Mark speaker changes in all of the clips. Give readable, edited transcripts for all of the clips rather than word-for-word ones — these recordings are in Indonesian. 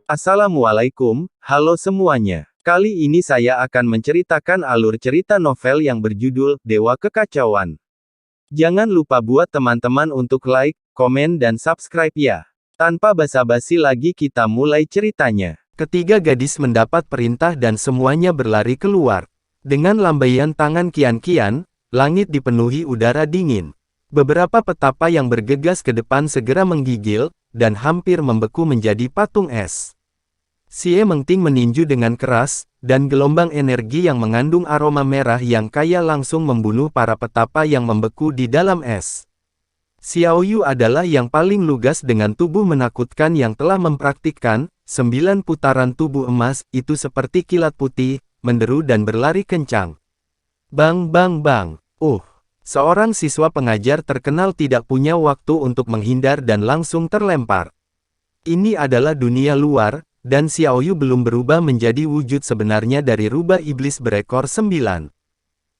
Speaker 1: Assalamualaikum, halo semuanya. Kali ini saya akan menceritakan alur cerita novel yang berjudul Dewa Kekacauan. Jangan lupa buat teman-teman untuk like, komen dan subscribe ya. Tanpa basa-basi lagi kita mulai ceritanya. Ketiga gadis mendapat perintah dan semuanya berlari keluar. Dengan lambaian tangan kian-kian, langit dipenuhi udara dingin. Beberapa petapa yang bergegas ke depan segera menggigil, dan hampir membeku menjadi patung es. Xie Mengting meninju dengan keras, dan gelombang energi yang mengandung aroma merah yang kaya langsung membunuh para petapa yang membeku di dalam es. Xiao Yu adalah yang paling lugas dengan tubuh menakutkan yang telah mempraktikkan 9 putaran tubuh emas itu seperti kilat putih, menderu dan berlari kencang. Bang bang bang. Seorang siswa pengajar terkenal tidak punya waktu untuk menghindar dan langsung terlempar. Ini adalah dunia luar, dan Xiao Yu belum berubah menjadi wujud sebenarnya dari rubah iblis berekor 9.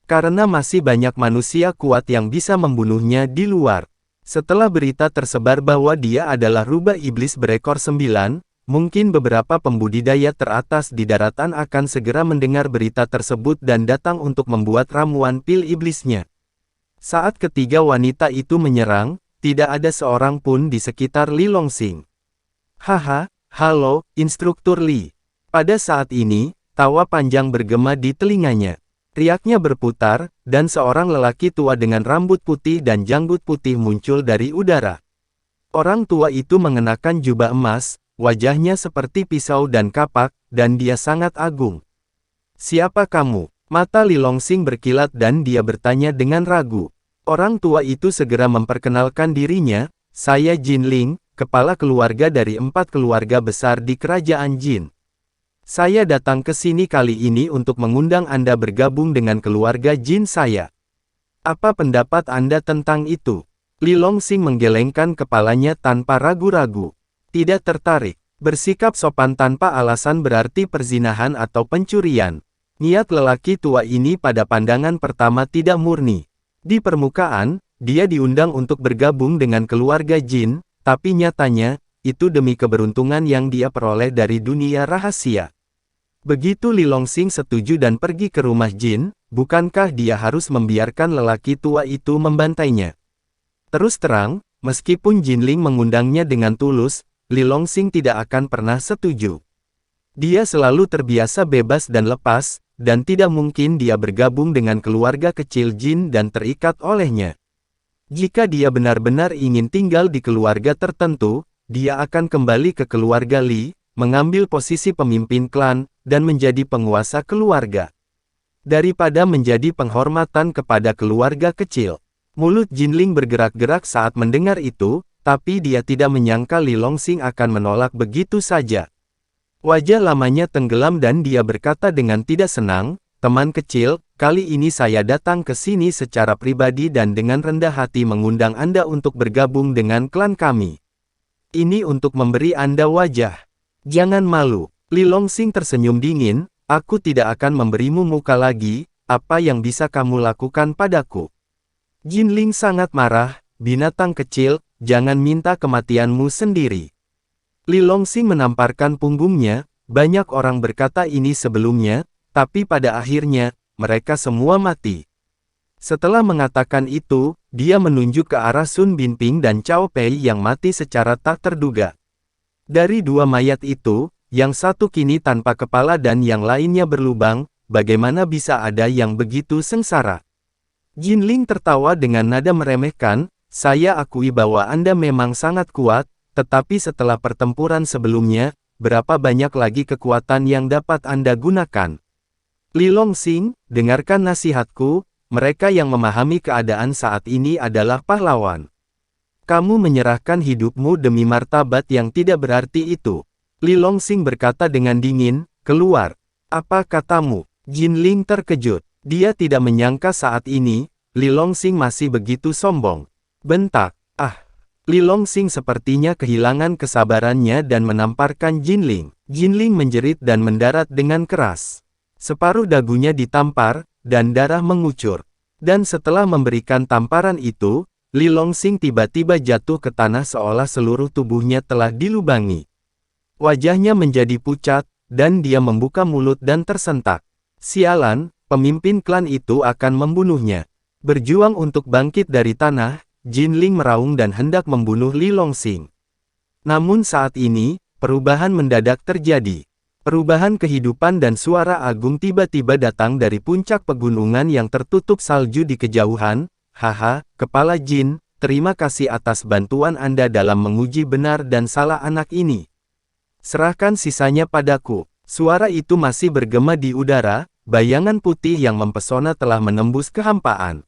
Speaker 1: Karena masih banyak manusia kuat yang bisa membunuhnya di luar. Setelah berita tersebar bahwa dia adalah rubah iblis berekor 9, mungkin beberapa pembudidaya teratas di daratan akan segera mendengar berita tersebut dan datang untuk membuat ramuan pil iblisnya. Saat ketiga wanita itu menyerang, tidak ada seorang pun di sekitar Li Longxing. Haha, halo, Instruktur Li. Pada saat ini, tawa panjang bergema di telinganya. Riaknya berputar, dan seorang lelaki tua dengan rambut putih dan janggut putih muncul dari udara. Orang tua itu mengenakan jubah emas, wajahnya seperti pisau dan kapak, dan dia sangat agung. Siapa kamu? Mata Li Longxing berkilat dan dia bertanya dengan ragu. Orang tua itu segera memperkenalkan dirinya, saya Jin Ling, kepala keluarga dari 4 keluarga besar di kerajaan Jin. Saya datang ke sini kali ini untuk mengundang Anda bergabung dengan keluarga Jin saya. Apa pendapat Anda tentang itu? Li Longxing menggelengkan kepalanya tanpa ragu-ragu. Tidak tertarik. Bersikap sopan tanpa alasan berarti perzinahan atau pencurian. Niat lelaki tua ini pada pandangan pertama tidak murni. Di permukaan, dia diundang untuk bergabung dengan keluarga Jin, tapi nyatanya, itu demi keberuntungan yang dia peroleh dari dunia rahasia. Begitu Li Longxing setuju dan pergi ke rumah Jin, bukankah dia harus membiarkan lelaki tua itu membantainya? Terus terang, meskipun Jin Ling mengundangnya dengan tulus, Li Longxing tidak akan pernah setuju. Dia selalu terbiasa bebas dan lepas, dan tidak mungkin dia bergabung dengan keluarga kecil Jin dan terikat olehnya. Jika dia benar-benar ingin tinggal di keluarga tertentu, dia akan kembali ke keluarga Li, mengambil posisi pemimpin klan, dan menjadi penguasa keluarga. Daripada menjadi penghormatan kepada keluarga kecil. Mulut Jin Ling bergerak-gerak saat mendengar itu, tapi dia tidak menyangka Li Longxing akan menolak begitu saja. Wajah lamanya tenggelam dan dia berkata dengan tidak senang, teman kecil, kali ini saya datang ke sini secara pribadi dan dengan rendah hati mengundang Anda untuk bergabung dengan klan kami. Ini untuk memberi Anda wajah. Jangan malu. Li Longxing tersenyum dingin, aku tidak akan memberimu muka lagi, apa yang bisa kamu lakukan padaku? Jin Ling sangat marah, binatang kecil, jangan minta kematianmu sendiri. Li Longxing menamparkan punggungnya, banyak orang berkata ini sebelumnya, tapi pada akhirnya, mereka semua mati. Setelah mengatakan itu, dia menunjuk ke arah Sun Binping dan Cao Pei yang mati secara tak terduga. Dari 2 mayat itu, yang satu kini tanpa kepala dan yang lainnya berlubang, bagaimana bisa ada yang begitu sengsara? Jin Ling tertawa dengan nada meremehkan, saya akui bahwa Anda memang sangat kuat, tetapi setelah pertempuran sebelumnya, berapa banyak lagi kekuatan yang dapat Anda gunakan? Li Longxing, dengarkan nasihatku, mereka yang memahami keadaan saat ini adalah pahlawan. Kamu menyerahkan hidupmu demi martabat yang tidak berarti itu. Li Longxing berkata dengan dingin, keluar. Apa katamu? Jin Ling terkejut. Dia tidak menyangka saat ini, Li Longxing masih begitu sombong. Bentak. Li Longxing sepertinya kehilangan kesabarannya dan menamparkan Jin Ling. Jin Ling menjerit dan mendarat dengan keras. Separuh dagunya ditampar, dan darah mengucur. Dan setelah memberikan tamparan itu, Li Longxing tiba-tiba jatuh ke tanah seolah seluruh tubuhnya telah dilubangi. Wajahnya menjadi pucat, dan dia membuka mulut dan tersentak. Sialan, pemimpin klan itu akan membunuhnya. Berjuang untuk bangkit dari tanah, Jinling meraung dan hendak membunuh Li Longsing. Namun saat ini, perubahan mendadak terjadi. Perubahan kehidupan dan suara agung tiba-tiba datang dari puncak pegunungan yang tertutup salju di kejauhan. Haha, Kepala Jin, terima kasih atas bantuan Anda dalam menguji benar dan salah anak ini. Serahkan sisanya padaku. Suara itu masih bergema di udara, bayangan putih yang mempesona telah menembus kehampaan.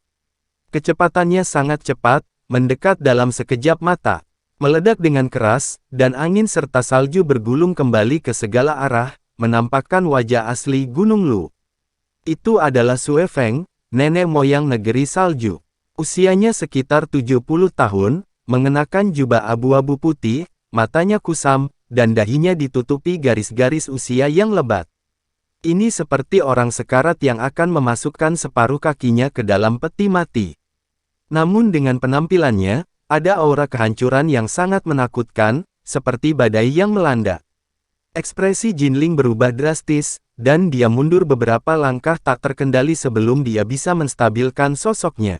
Speaker 1: Kecepatannya sangat cepat, mendekat dalam sekejap mata. Meledak dengan keras, dan angin serta salju bergulung kembali ke segala arah, menampakkan wajah asli Gunung Lu. Itu adalah Sue Feng, nenek moyang negeri salju. Usianya sekitar 70 tahun, mengenakan jubah abu-abu putih, matanya kusam, dan dahinya ditutupi garis-garis usia yang lebat. Ini seperti orang sekarat yang akan memasukkan separuh kakinya ke dalam peti mati. Namun dengan penampilannya, ada aura kehancuran yang sangat menakutkan, seperti badai yang melanda. Ekspresi Jinling berubah drastis, dan dia mundur beberapa langkah tak terkendali sebelum dia bisa menstabilkan sosoknya.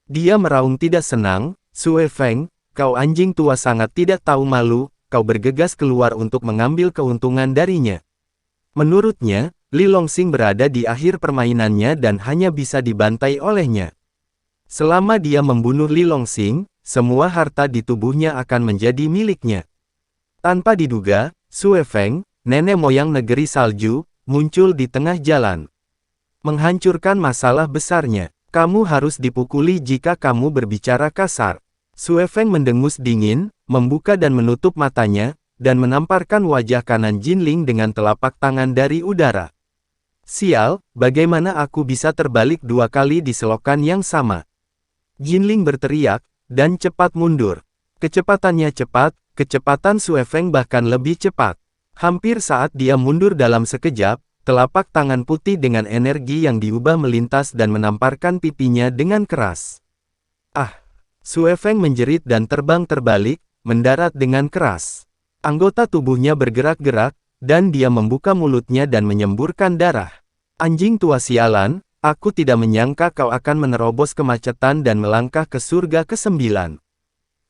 Speaker 1: Dia meraung tidak senang, Sue Feng, kau anjing tua sangat tidak tahu malu, kau bergegas keluar untuk mengambil keuntungan darinya. Menurutnya, Li Longsing berada di akhir permainannya dan hanya bisa dibantai olehnya. Selama dia membunuh Li Longsing, semua harta di tubuhnya akan menjadi miliknya. Tanpa diduga, Sue Feng, nenek moyang negeri salju, muncul di tengah jalan. Menghancurkan masalah besarnya. Kamu harus dipukuli jika kamu berbicara kasar. Sue Feng mendengus dingin, membuka dan menutup matanya, dan menamparkan wajah kanan Jinling dengan telapak tangan dari udara. Sial, bagaimana aku bisa terbalik 2 kali di selokan yang sama? Jinling berteriak, dan cepat mundur. Kecepatannya cepat, kecepatan Sue Feng bahkan lebih cepat. Hampir saat dia mundur dalam sekejap, telapak tangan putih dengan energi yang diubah melintas dan menamparkan pipinya dengan keras. Ah! Sue Feng menjerit dan terbang terbalik, mendarat dengan keras. Anggota tubuhnya bergerak-gerak, dan dia membuka mulutnya dan menyemburkan darah. Anjing tua sialan, aku tidak menyangka kau akan menerobos kemacetan dan melangkah ke surga ke-9.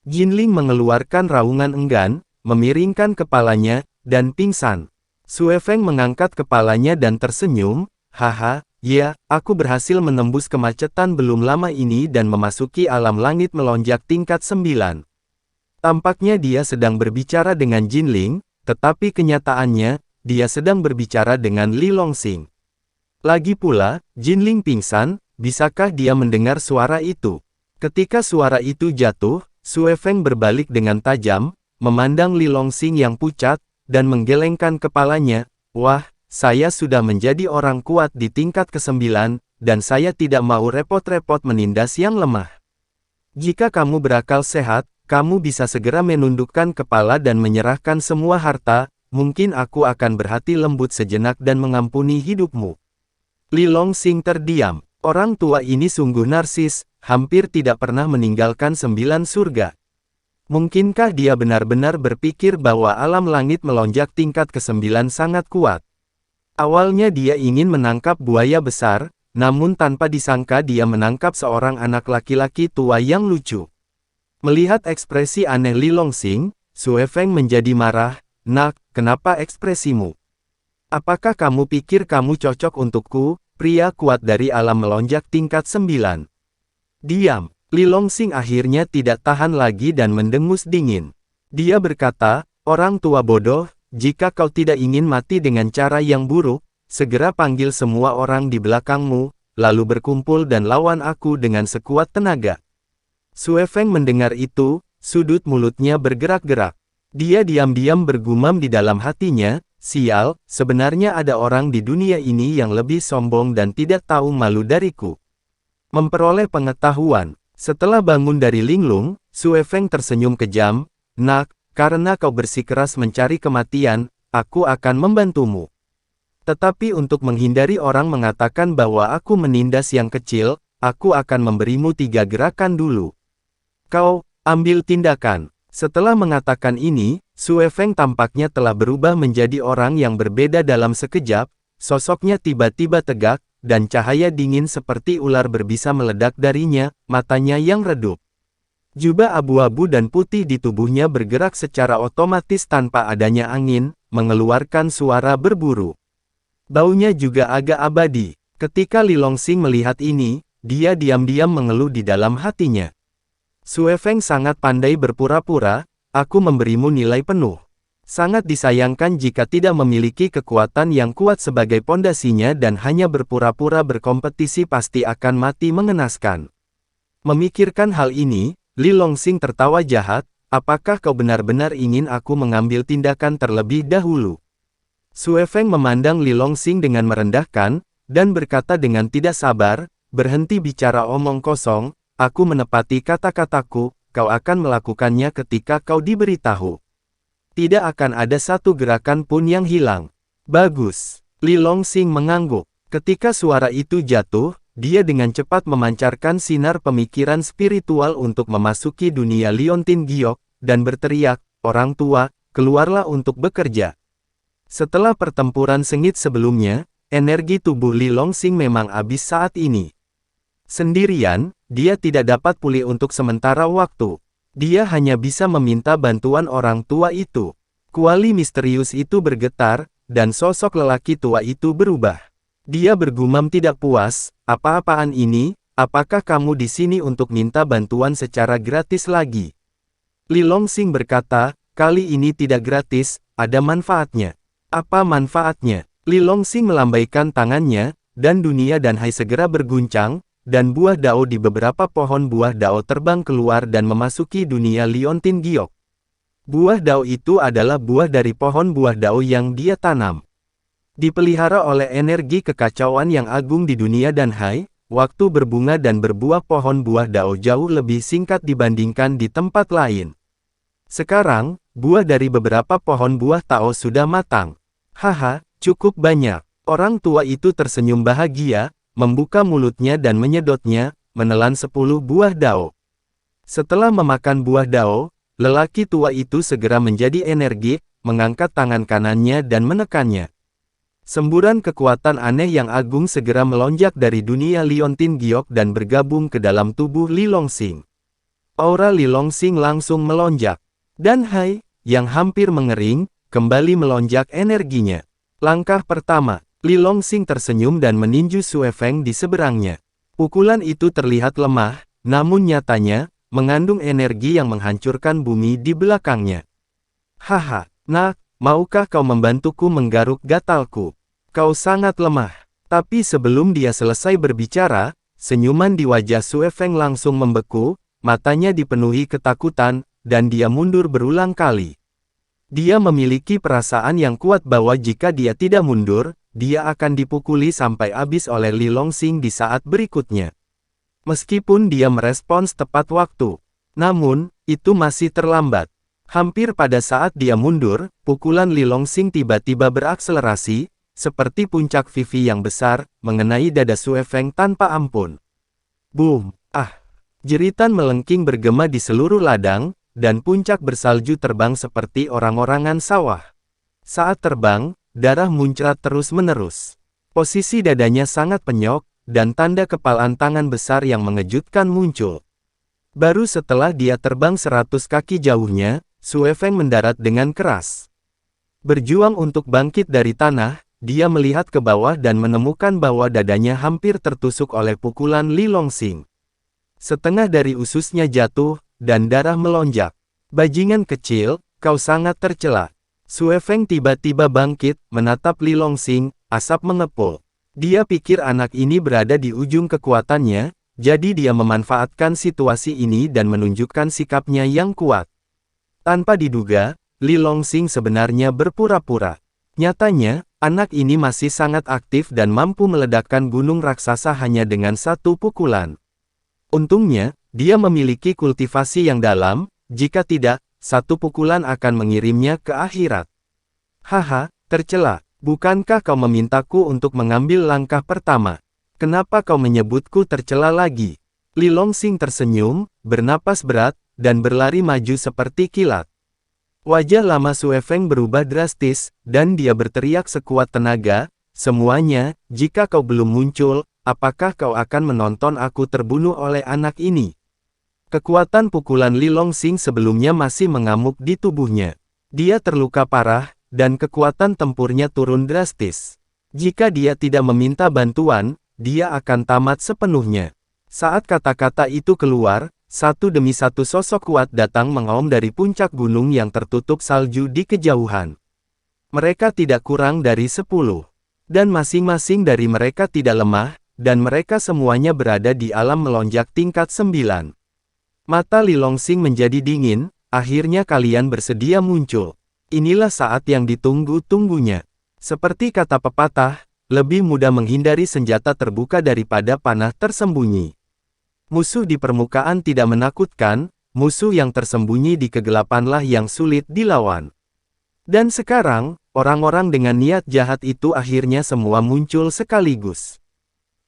Speaker 1: Jinling mengeluarkan raungan enggan, memiringkan kepalanya, dan pingsan. Sue Feng mengangkat kepalanya dan tersenyum, haha. Ya, aku berhasil menembus kemacetan belum lama ini dan memasuki alam langit melonjak tingkat 9. Tampaknya dia sedang berbicara dengan Jinling, tetapi kenyataannya, dia sedang berbicara dengan Li Longsing. Lagi pula, Jinling pingsan, bisakah dia mendengar suara itu? Ketika suara itu jatuh, Sue Feng berbalik dengan tajam, memandang Li Longsing yang pucat, dan menggelengkan kepalanya. Wah! Saya sudah menjadi orang kuat di tingkat ke-9, dan saya tidak mau repot-repot menindas yang lemah. Jika kamu berakal sehat, kamu bisa segera menundukkan kepala dan menyerahkan semua harta, mungkin aku akan berhati lembut sejenak dan mengampuni hidupmu. Li Longsing terdiam. Orang tua ini sungguh narsis, hampir tidak pernah meninggalkan 9 surga. Mungkinkah dia benar-benar berpikir bahwa alam langit melonjak tingkat ke-9 sangat kuat? Awalnya dia ingin menangkap buaya besar, namun tanpa disangka dia menangkap seorang anak laki-laki tua yang lucu. Melihat ekspresi aneh Li Longsing, Sue Feng menjadi marah. Nak, kenapa ekspresimu? Apakah kamu pikir kamu cocok untukku, pria kuat dari alam melonjak tingkat 9? Diam. Li Longsing akhirnya tidak tahan lagi dan mendengus dingin. Dia berkata, orang tua bodoh, jika kau tidak ingin mati dengan cara yang buruk, segera panggil semua orang di belakangmu, lalu berkumpul dan lawan aku dengan sekuat tenaga. Sue Feng mendengar itu, sudut mulutnya bergerak-gerak. Dia diam-diam bergumam di dalam hatinya, sial, sebenarnya ada orang di dunia ini yang lebih sombong dan tidak tahu malu dariku. Memperoleh pengetahuan. Setelah bangun dari linglung, Sue Feng tersenyum kejam, nak, karena kau bersikeras mencari kematian, aku akan membantumu. Tetapi untuk menghindari orang mengatakan bahwa aku menindas yang kecil, aku akan memberimu 3 gerakan dulu. Kau, ambil tindakan. Setelah mengatakan ini, Sue Feng tampaknya telah berubah menjadi orang yang berbeda dalam sekejap, sosoknya tiba-tiba tegak, dan cahaya dingin seperti ular berbisa meledak darinya, matanya yang redup. Jubah abu-abu dan putih di tubuhnya bergerak secara otomatis tanpa adanya angin, mengeluarkan suara berburu. Baunya juga agak abadi. Ketika Li Longsing melihat ini, dia diam-diam mengeluh di dalam hatinya. Sue Feng sangat pandai berpura-pura, aku memberimu nilai penuh. Sangat disayangkan jika tidak memiliki kekuatan yang kuat sebagai pondasinya dan hanya berpura-pura berkompetisi pasti akan mati mengenaskan. Memikirkan hal ini, Li Longsing tertawa jahat, apakah kau benar-benar ingin aku mengambil tindakan terlebih dahulu? Sue Feng memandang Li Longsing dengan merendahkan, dan berkata dengan tidak sabar, berhenti bicara omong kosong, aku menepati kata-kataku, kau akan melakukannya ketika kau diberitahu. Tidak akan ada satu gerakan pun yang hilang. Bagus. Li Longsing mengangguk. Ketika suara itu jatuh, dia dengan cepat memancarkan sinar pemikiran spiritual untuk memasuki dunia Liontin Giok, dan berteriak, orang tua, keluarlah untuk bekerja. Setelah pertempuran sengit sebelumnya, energi tubuh Li Longsing memang habis saat ini. Sendirian, dia tidak dapat pulih untuk sementara waktu. Dia hanya bisa meminta bantuan orang tua itu. Kuali misterius itu bergetar, dan sosok lelaki tua itu berubah. Dia bergumam tidak puas, apa-apaan ini, apakah kamu di sini untuk minta bantuan secara gratis lagi? Li Longsing berkata, kali ini tidak gratis, ada manfaatnya. Apa manfaatnya? Li Longsing melambaikan tangannya, dan dunia dan Hai segera berguncang, dan buah dao di beberapa pohon buah dao terbang keluar dan memasuki dunia Liontin Giok. Buah dao itu adalah buah dari pohon buah dao yang dia tanam. Dipelihara oleh energi kekacauan yang agung di dunia dan Hai, waktu berbunga dan berbuah pohon buah dao jauh lebih singkat dibandingkan di tempat lain. Sekarang, buah dari beberapa pohon buah tao sudah matang. Haha, cukup banyak. Orang tua itu tersenyum bahagia, membuka mulutnya dan menyedotnya, menelan 10 buah dao. Setelah memakan buah dao, lelaki tua itu segera menjadi energik, mengangkat tangan kanannya dan menekannya. Semburan kekuatan aneh yang agung segera melonjak dari dunia Liontin Giok dan bergabung ke dalam tubuh Li Longsing. Aura Li Longsing langsung melonjak. Dan Hai, yang hampir mengering, kembali melonjak energinya. Langkah pertama, Li Longsing tersenyum dan meninju Sue Feng di seberangnya. Pukulan itu terlihat lemah, namun nyatanya, mengandung energi yang menghancurkan bumi di belakangnya. Haha, nak, maukah kau membantuku menggaruk gatalku? Kau sangat lemah. Tapi sebelum dia selesai berbicara, senyuman di wajah Sue Feng langsung membeku, matanya dipenuhi ketakutan, dan dia mundur berulang kali. Dia memiliki perasaan yang kuat bahwa jika dia tidak mundur, dia akan dipukuli sampai habis oleh Li Longsing di saat berikutnya. Meskipun dia merespons tepat waktu, namun, itu masih terlambat. Hampir pada saat dia mundur, pukulan Li Longsing tiba-tiba berakselerasi, seperti puncak Vivi yang besar, mengenai dada Sue Feng tanpa ampun. Boom! Ah! Jeritan melengking bergema di seluruh ladang, dan puncak bersalju terbang seperti orang-orangan sawah. Saat terbang, darah muncrat terus-menerus. Posisi dadanya sangat penyok, dan tanda kepalan tangan besar yang mengejutkan muncul. Baru setelah dia terbang 100 kaki jauhnya, Sue Feng mendarat dengan keras. Berjuang untuk bangkit dari tanah, dia melihat ke bawah dan menemukan bahwa dadanya hampir tertusuk oleh pukulan Li Longsing. Setengah dari ususnya jatuh, dan darah melonjak. Bajingan kecil, kau sangat tercela. Sue Feng tiba-tiba bangkit, menatap Li Longsing, asap mengepul. Dia pikir anak ini berada di ujung kekuatannya, jadi dia memanfaatkan situasi ini dan menunjukkan sikapnya yang kuat. Tanpa diduga, Li Longsing sebenarnya berpura-pura. Nyatanya, anak ini masih sangat aktif dan mampu meledakkan gunung raksasa hanya dengan satu pukulan. Untungnya, dia memiliki kultivasi yang dalam, jika tidak, satu pukulan akan mengirimnya ke akhirat. Haha, tercela, bukankah kau memintaku untuk mengambil langkah pertama? Kenapa kau menyebutku tercela lagi? Li Longsing tersenyum, bernapas berat, dan berlari maju seperti kilat. Wajah lama Sue Feng berubah drastis, dan dia berteriak sekuat tenaga, "Semuanya, jika kau belum muncul, apakah kau akan menonton aku terbunuh oleh anak ini?" Kekuatan pukulan Li Longsing sebelumnya masih mengamuk di tubuhnya. Dia terluka parah, dan kekuatan tempurnya turun drastis. Jika dia tidak meminta bantuan, dia akan tamat sepenuhnya. Saat kata-kata itu keluar, satu demi satu sosok kuat datang mengaum dari puncak gunung yang tertutup salju di kejauhan. Mereka tidak kurang dari 10. Dan masing-masing dari mereka tidak lemah, dan mereka semuanya berada di alam melonjak tingkat 9. Mata Li Longsing menjadi dingin, akhirnya kalian bersedia muncul. Inilah saat yang ditunggu-tunggunya. Seperti kata pepatah, lebih mudah menghindari senjata terbuka daripada panah tersembunyi. Musuh di permukaan tidak menakutkan, musuh yang tersembunyi di kegelapanlah yang sulit dilawan. Dan sekarang, orang-orang dengan niat jahat itu akhirnya semua muncul sekaligus.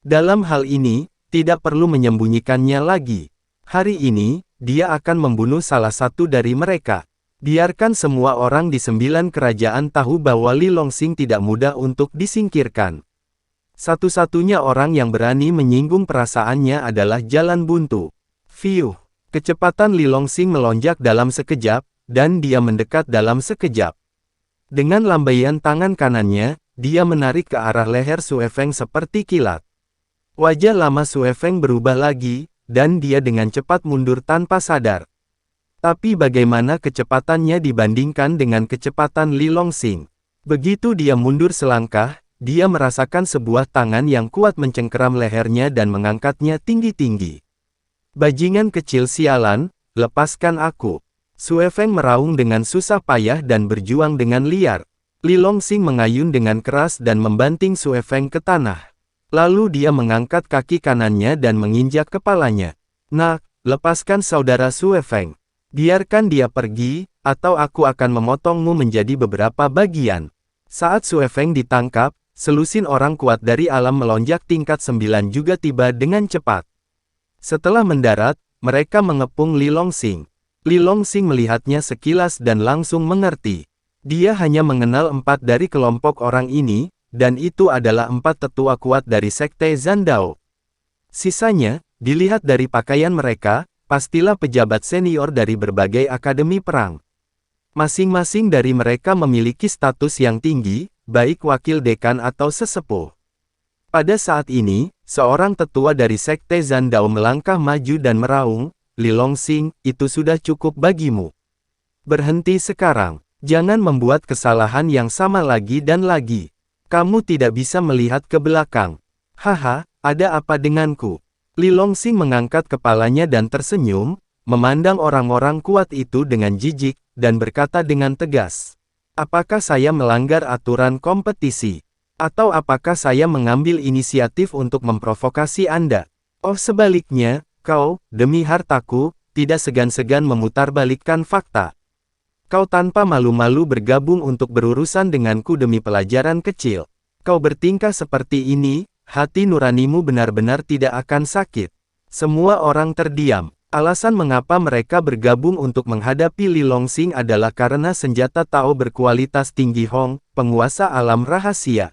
Speaker 1: Dalam hal ini, tidak perlu menyembunyikannya lagi. Hari ini, dia akan membunuh salah satu dari mereka. Biarkan semua orang di 9 kerajaan tahu bahwa Li Longsing tidak mudah untuk disingkirkan. Satu-satunya orang yang berani menyinggung perasaannya adalah Jalan Buntu. Fiuh! Kecepatan Li Longsing melonjak dalam sekejap, dan dia mendekat dalam sekejap. Dengan lambaian tangan kanannya, dia menarik ke arah leher Sue Feng seperti kilat. Wajah lama Sue Feng berubah lagi, dan dia dengan cepat mundur tanpa sadar. Tapi bagaimana kecepatannya dibandingkan dengan kecepatan Li Longsing? Begitu dia mundur selangkah, dia merasakan sebuah tangan yang kuat mencengkeram lehernya dan mengangkatnya tinggi-tinggi. "Bajingan kecil sialan, lepaskan aku." Sue Feng meraung dengan susah payah dan berjuang dengan liar. Li Longsing mengayun dengan keras dan membanting Sue Feng ke tanah. Lalu dia mengangkat kaki kanannya dan menginjak kepalanya. "Nak, lepaskan saudara Sue Feng. Biarkan dia pergi, atau aku akan memotongmu menjadi beberapa bagian." Saat Sue Feng ditangkap, selusin orang kuat dari alam melonjak tingkat 9 juga tiba dengan cepat. Setelah mendarat, mereka mengepung Li Longsing. Li Longsing melihatnya sekilas dan langsung mengerti. Dia hanya mengenal 4 dari kelompok orang ini, dan itu adalah 4 tetua kuat dari Sekte Zandao. Sisanya, dilihat dari pakaian mereka, pastilah pejabat senior dari berbagai akademi perang. Masing-masing dari mereka memiliki status yang tinggi, baik wakil dekan atau sesepuh. Pada saat ini, seorang tetua dari Sekte Zandao melangkah maju dan meraung, "Li Longsing, itu sudah cukup bagimu. Berhenti sekarang. Jangan membuat kesalahan yang sama lagi dan lagi. Kamu tidak bisa melihat ke belakang." "Haha, ada apa denganku?" Li Longsing mengangkat kepalanya dan tersenyum, memandang orang-orang kuat itu dengan jijik, dan berkata dengan tegas, "Apakah saya melanggar aturan kompetisi? Atau apakah saya mengambil inisiatif untuk memprovokasi Anda? Oh sebaliknya, kau, demi hartaku, tidak segan-segan memutarbalikkan fakta. Kau tanpa malu-malu bergabung untuk berurusan denganku demi pelajaran kecil. Kau bertingkah seperti ini, hati nuranimu benar-benar tidak akan sakit." Semua orang terdiam. Alasan mengapa mereka bergabung untuk menghadapi Li Longsing adalah karena senjata Tao berkualitas tinggi Hong, penguasa alam rahasia.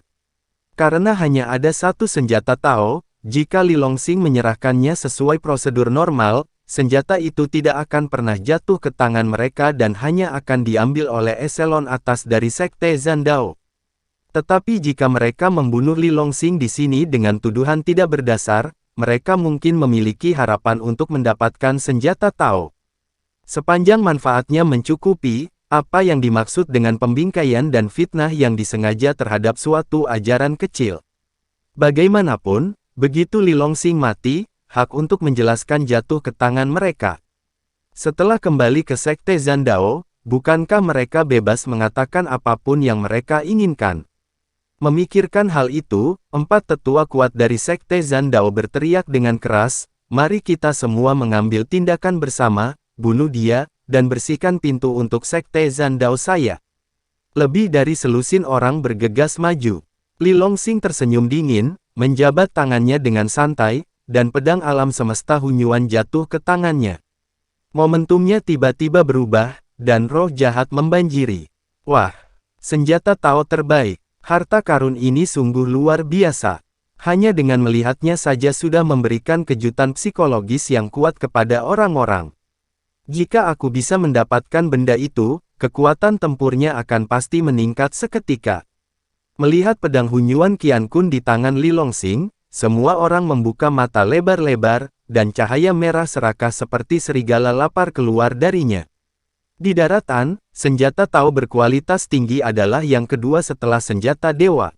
Speaker 1: Karena hanya ada satu senjata Tao, jika Li Longsing menyerahkannya sesuai prosedur normal, senjata itu tidak akan pernah jatuh ke tangan mereka dan hanya akan diambil oleh eselon atas dari Sekte Zandao. Tetapi jika mereka membunuh Li Longsing di sini dengan tuduhan tidak berdasar, mereka mungkin memiliki harapan untuk mendapatkan senjata Tao. Sepanjang manfaatnya mencukupi, apa yang dimaksud dengan pembingkaian dan fitnah yang disengaja terhadap suatu ajaran kecil. Bagaimanapun, begitu Li Longsing mati, hak untuk menjelaskan jatuh ke tangan mereka. Setelah kembali ke Sekte Zandao, bukankah mereka bebas mengatakan apapun yang mereka inginkan? Memikirkan hal itu, 4 tetua kuat dari Sekte Zandao berteriak dengan keras, "Mari kita semua mengambil tindakan bersama, bunuh dia, dan bersihkan pintu untuk Sekte Zandao saya." Lebih dari selusin orang bergegas maju. Li Longsing tersenyum dingin, menjabat tangannya dengan santai, dan pedang alam semesta Hunyuan jatuh ke tangannya. Momentumnya tiba-tiba berubah, dan roh jahat membanjiri. Wah, senjata Tao terbaik. Harta karun ini sungguh luar biasa. Hanya dengan melihatnya saja sudah memberikan kejutan psikologis yang kuat kepada orang-orang. Jika aku bisa mendapatkan benda itu, kekuatan tempurnya akan pasti meningkat seketika. Melihat pedang Hunyuan Qiankun di tangan Li Longsing, semua orang membuka mata lebar-lebar, dan cahaya merah serakah seperti serigala lapar keluar darinya. Di daratan, senjata Tao berkualitas tinggi adalah yang kedua setelah senjata dewa.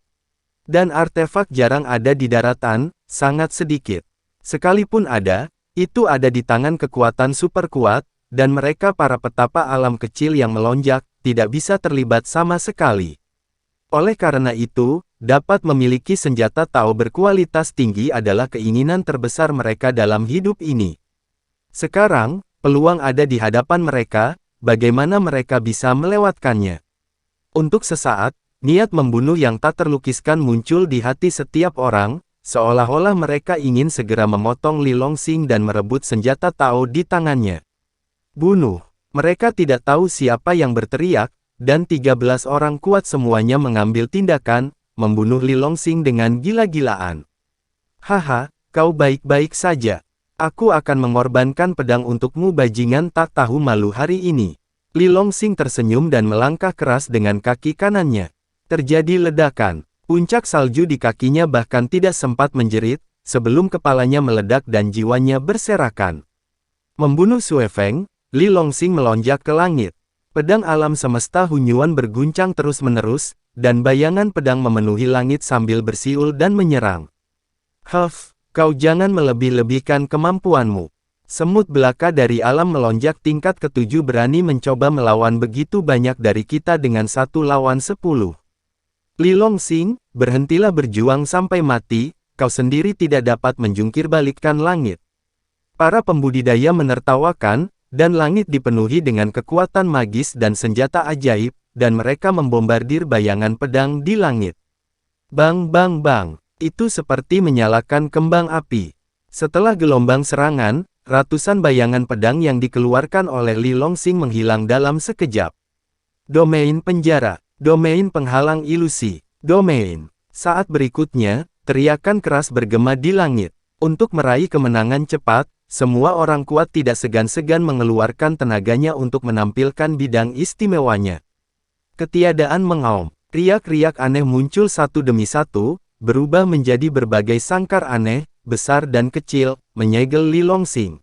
Speaker 1: Dan artefak jarang ada di daratan, sangat sedikit. Sekalipun ada, itu ada di tangan kekuatan super kuat, dan mereka para petapa alam kecil yang melonjak, tidak bisa terlibat sama sekali. Oleh karena itu, dapat memiliki senjata Tao berkualitas tinggi adalah keinginan terbesar mereka dalam hidup ini. Sekarang, peluang ada di hadapan mereka, bagaimana mereka bisa melewatkannya. Untuk sesaat, niat membunuh yang tak terlukiskan muncul di hati setiap orang, seolah-olah mereka ingin segera memotong Li Longsing dan merebut senjata Tao di tangannya. Bunuh. Mereka tidak tahu siapa yang berteriak, dan 13 orang kuat semuanya mengambil tindakan, membunuh Li Longsing dengan gila-gilaan. Haha, kau baik-baik saja. Aku akan mengorbankan pedang untukmu bajingan tak tahu malu hari ini. Li Longsing tersenyum dan melangkah keras dengan kaki kanannya. Terjadi ledakan. Puncak salju di kakinya bahkan tidak sempat menjerit, sebelum kepalanya meledak dan jiwanya berserakan. Membunuh Sue Feng, Li Longsing melonjak ke langit. Pedang alam semesta Hunyuan berguncang terus-menerus, dan bayangan pedang memenuhi langit sambil bersiul dan menyerang. Huff, kau jangan melebih-lebihkan kemampuanmu. Semut belaka dari alam melonjak tingkat ke-7 berani mencoba melawan begitu banyak dari kita dengan 1 lawan 10. Li Longsing, berhentilah berjuang sampai mati, kau sendiri tidak dapat menjungkir balikkan langit. Para pembudidaya menertawakan, dan langit dipenuhi dengan kekuatan magis dan senjata ajaib, dan mereka membombardir bayangan pedang di langit. Bang bang bang, itu seperti menyalakan kembang api. Setelah gelombang serangan, ratusan bayangan pedang yang dikeluarkan oleh Li Longsing menghilang dalam sekejap. Domain penjara. Domain penghalang ilusi. Domain. Saat berikutnya, teriakan keras bergema di langit. Untuk meraih kemenangan cepat, semua orang kuat tidak segan-segan mengeluarkan tenaganya untuk menampilkan bidang istimewanya. Ketiadaan mengaum. Riak-riak aneh muncul satu demi satu, berubah menjadi berbagai sangkar aneh, besar dan kecil, menyegel Li Longsing.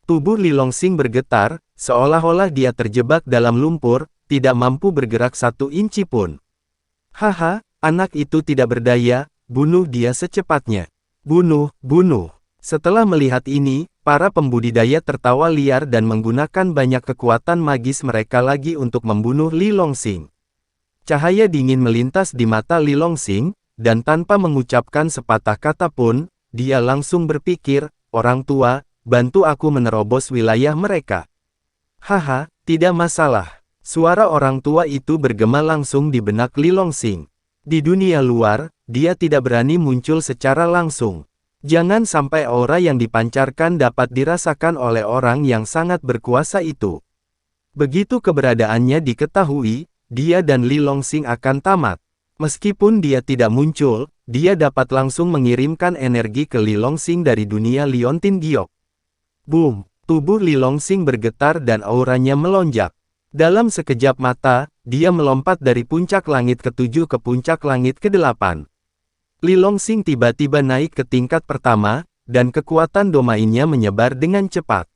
Speaker 1: Tubuh Li Longsing bergetar, seolah-olah dia terjebak dalam lumpur, tidak mampu bergerak 1 inci pun. Haha, anak itu tidak berdaya, bunuh dia secepatnya. Bunuh, bunuh. Setelah melihat ini, para pembudidaya tertawa liar dan menggunakan banyak kekuatan magis mereka lagi untuk membunuh Li Longsing. Cahaya dingin melintas di mata Li Longsing, dan tanpa mengucapkan sepatah kata pun, dia langsung berpikir, orang tua, bantu aku menerobos wilayah mereka. Haha, tidak masalah. Suara orang tua itu bergema langsung di benak Li Longsing. Di dunia luar, dia tidak berani muncul secara langsung. Jangan sampai aura yang dipancarkan dapat dirasakan oleh orang yang sangat berkuasa itu. Begitu keberadaannya diketahui, dia dan Li Longsing akan tamat. Meskipun dia tidak muncul, dia dapat langsung mengirimkan energi ke Li Longsing dari dunia Liontin Giok. Boom! Tubuh Li Longsing bergetar dan auranya melonjak. Dalam sekejap mata, dia melompat dari puncak langit ke-7 ke puncak langit ke-8. Li Longsing tiba-tiba naik ke tingkat pertama, dan kekuatan domainnya menyebar dengan cepat.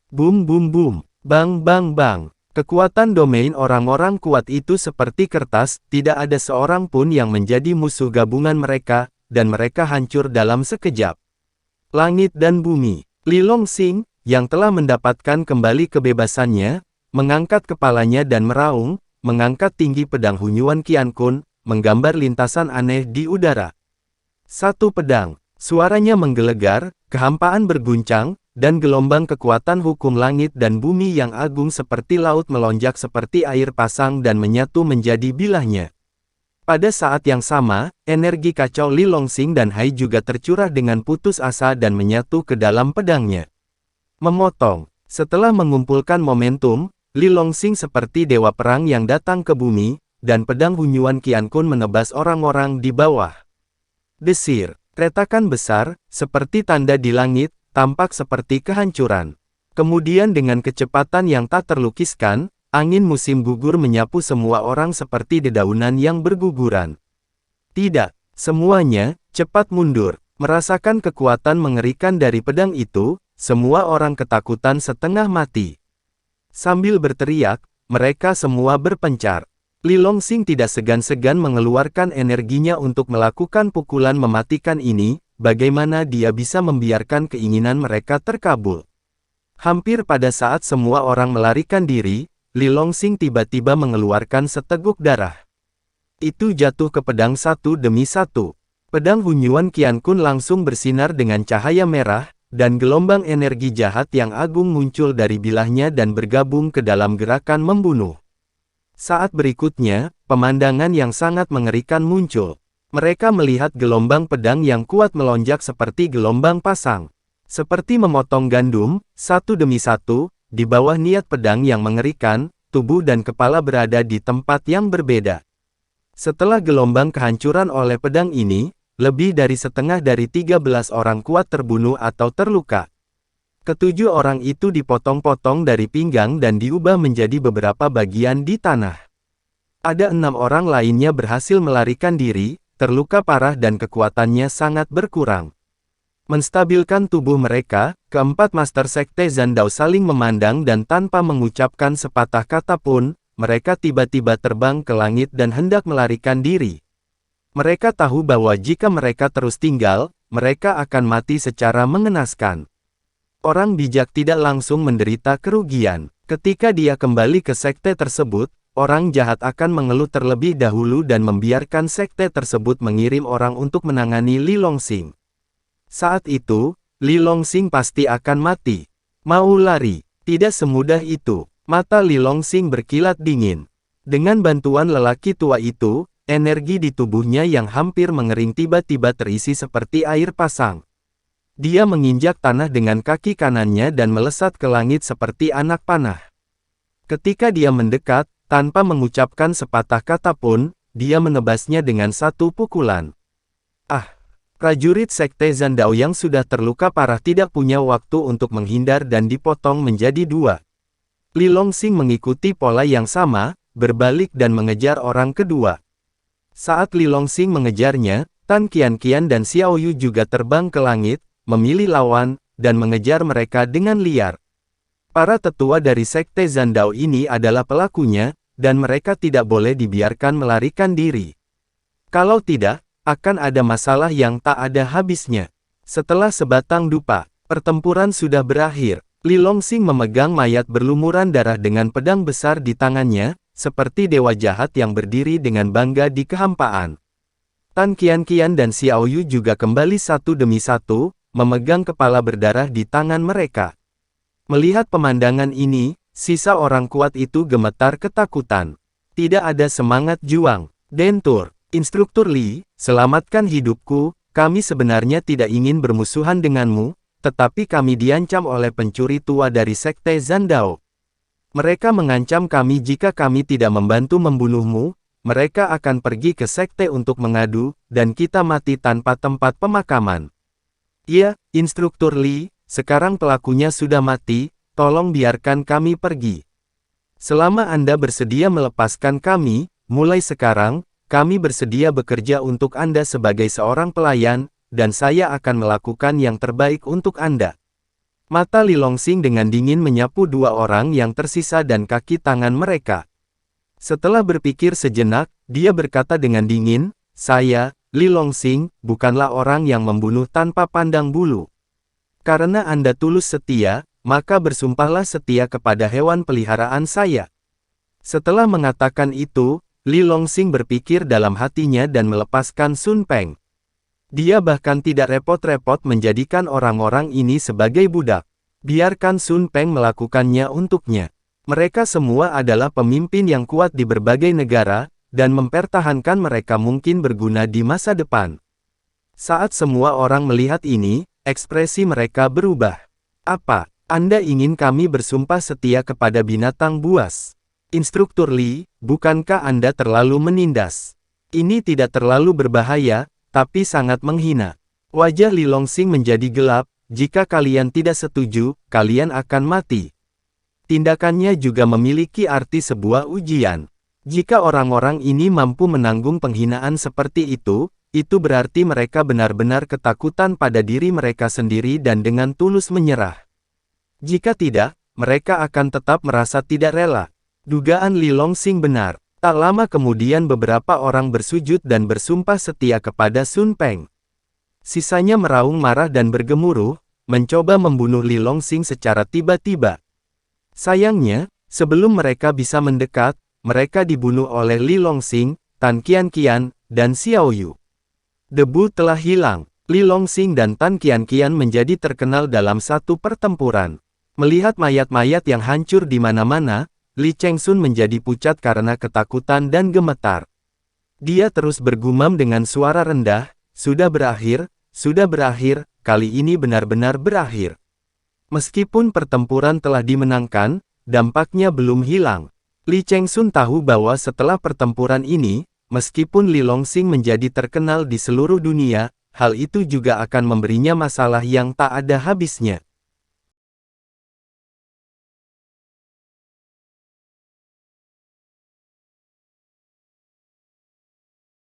Speaker 1: Boom boom boom, bang bang bang. Kekuatan domain orang-orang kuat itu seperti kertas, tidak ada seorang pun yang menjadi musuh gabungan mereka, dan mereka hancur dalam sekejap. Langit dan bumi. Li Longsing, yang telah mendapatkan kembali kebebasannya, mengangkat kepalanya dan meraung, mengangkat tinggi pedang Hunyuan Qiankun, menggambar lintasan aneh di udara. Satu pedang, suaranya menggelegar, kehampaan berguncang, dan gelombang kekuatan hukum langit dan bumi yang agung seperti laut melonjak seperti air pasang dan menyatu menjadi bilahnya. Pada saat yang sama, energi kacau Li Longsing dan Hai juga tercurah dengan putus asa dan menyatu ke dalam pedangnya. Memotong. Setelah mengumpulkan momentum, Li Longsing seperti dewa perang yang datang ke bumi, dan pedang Hunyuan Qiankun menebas orang-orang di bawah. Desir, retakan besar, seperti tanda di langit, tampak seperti kehancuran. Kemudian dengan kecepatan yang tak terlukiskan, angin musim gugur menyapu semua orang seperti dedaunan yang berguguran. Tidak, semuanya cepat mundur. Merasakan kekuatan mengerikan dari pedang itu, semua orang ketakutan setengah mati. Sambil berteriak, mereka semua berpencar. Li Longsing tidak segan-segan mengeluarkan energinya untuk melakukan pukulan mematikan ini, bagaimana dia bisa membiarkan keinginan mereka terkabul. Hampir pada saat semua orang melarikan diri, Li Longsing tiba-tiba mengeluarkan seteguk darah. Itu jatuh ke pedang satu demi satu. Pedang Hunyuan Qiankun langsung bersinar dengan cahaya merah, dan gelombang energi jahat yang agung muncul dari bilahnya dan bergabung ke dalam gerakan membunuh. Saat berikutnya, pemandangan yang sangat mengerikan muncul. Mereka melihat gelombang pedang yang kuat melonjak seperti gelombang pasang. Seperti memotong gandum, satu demi satu, di bawah niat pedang yang mengerikan, tubuh dan kepala berada di tempat yang berbeda. Setelah gelombang kehancuran oleh pedang ini, lebih dari setengah dari 13 orang kuat terbunuh atau terluka. Ketujuh orang itu dipotong-potong dari pinggang dan diubah menjadi beberapa bagian di tanah. Ada 6 orang lainnya berhasil melarikan diri, terluka parah dan kekuatannya sangat berkurang. Menstabilkan tubuh mereka, keempat Master Sekte Zandao saling memandang dan tanpa mengucapkan sepatah kata pun, mereka tiba-tiba terbang ke langit dan hendak melarikan diri. Mereka tahu bahwa jika mereka terus tinggal, mereka akan mati secara mengenaskan. Orang bijak tidak langsung menderita kerugian. Ketika dia kembali ke sekte tersebut, orang jahat akan mengeluh terlebih dahulu dan membiarkan sekte tersebut mengirim orang untuk menangani Li Longsing. Saat itu, Li Longsing pasti akan mati. Mau lari? Tidak semudah itu. Mata Li Longsing berkilat dingin. Dengan bantuan lelaki tua itu, energi di tubuhnya yang hampir mengering tiba-tiba terisi seperti air pasang. Dia menginjak tanah dengan kaki kanannya dan melesat ke langit seperti anak panah. Ketika dia mendekat, tanpa mengucapkan sepatah kata pun, dia menebasnya dengan satu pukulan. Prajurit Sekte Zandao yang sudah terluka parah tidak punya waktu untuk menghindar dan dipotong menjadi dua. Li Longsing mengikuti pola yang sama, berbalik dan mengejar orang kedua. Saat Li Longsing mengejarnya, Tan Qianqian dan Xiao Yu juga terbang ke langit, memilih lawan, dan mengejar mereka dengan liar. Para tetua dari Sekte Zandao ini adalah pelakunya, dan mereka tidak boleh dibiarkan melarikan diri. Kalau tidak, akan ada masalah yang tak ada habisnya. Setelah sebatang dupa, pertempuran sudah berakhir. Li Longsing memegang mayat berlumuran darah dengan pedang besar di tangannya, seperti dewa jahat yang berdiri dengan bangga di kehampaan. Tan Qianqian dan Xiao Yu juga kembali satu demi satu, memegang kepala berdarah di tangan mereka. Melihat pemandangan ini, sisa orang kuat itu gemetar ketakutan. Tidak ada semangat juang. Dentur, Instruktur Li, selamatkan hidupku, kami sebenarnya tidak ingin bermusuhan denganmu, tetapi kami diancam oleh pencuri tua dari Sekte Zandao. Mereka mengancam kami jika kami tidak membantu membunuhmu, mereka akan pergi ke Sekte untuk mengadu, dan kita mati tanpa tempat pemakaman. Ya, Instruktur Li, sekarang pelakunya sudah mati, tolong biarkan kami pergi. Selama Anda bersedia melepaskan kami, mulai sekarang, kami bersedia bekerja untuk Anda sebagai seorang pelayan, dan saya akan melakukan yang terbaik untuk Anda. Mata Li Longsing dengan dingin menyapu dua orang yang tersisa dan kaki tangan mereka. Setelah berpikir sejenak, dia berkata dengan dingin, saya, Li Longsing, bukanlah orang yang membunuh tanpa pandang bulu. Karena Anda tulus setia, maka bersumpahlah setia kepada hewan peliharaan saya. Setelah mengatakan itu, Li Longsing berpikir dalam hatinya dan melepaskan Sun Peng. Dia bahkan tidak repot-repot menjadikan orang-orang ini sebagai budak. Biarkan Sun Peng melakukannya untuknya. Mereka semua adalah pemimpin yang kuat di berbagai negara, dan mempertahankan mereka mungkin berguna di masa depan. Saat semua orang melihat ini, ekspresi mereka berubah. Apa Anda ingin kami bersumpah setia kepada binatang buas? Instruktur Li, bukankah Anda terlalu menindas? Ini tidak terlalu berbahaya, tapi sangat menghina. Wajah Li Longsing menjadi gelap, jika kalian tidak setuju, kalian akan mati. Tindakannya juga memiliki arti sebuah ujian. Jika orang-orang ini mampu menanggung penghinaan seperti itu berarti mereka benar-benar ketakutan pada diri mereka sendiri dan dengan tulus menyerah. Jika tidak, mereka akan tetap merasa tidak rela. Dugaan Li Longsing benar. Tak lama kemudian beberapa orang bersujud dan bersumpah setia kepada Sun Peng. Sisanya meraung marah dan bergemuruh, mencoba membunuh Li Longsing secara tiba-tiba. Sayangnya, sebelum mereka bisa mendekat, mereka dibunuh oleh Li Longsing, Tan Qianqian, dan Xiao Yu. Debu telah hilang. Li Longsing dan Tan Qianqian menjadi terkenal dalam satu pertempuran. Melihat mayat-mayat yang hancur di mana-mana, Li Chengsun menjadi pucat karena ketakutan dan gemetar. Dia terus bergumam dengan suara rendah, sudah berakhir, kali ini benar-benar berakhir. Meskipun pertempuran telah dimenangkan, dampaknya belum hilang. Li Chengsun tahu bahwa setelah pertempuran ini, meskipun Li Longsing menjadi terkenal di seluruh dunia, hal itu juga akan memberinya masalah yang tak ada habisnya.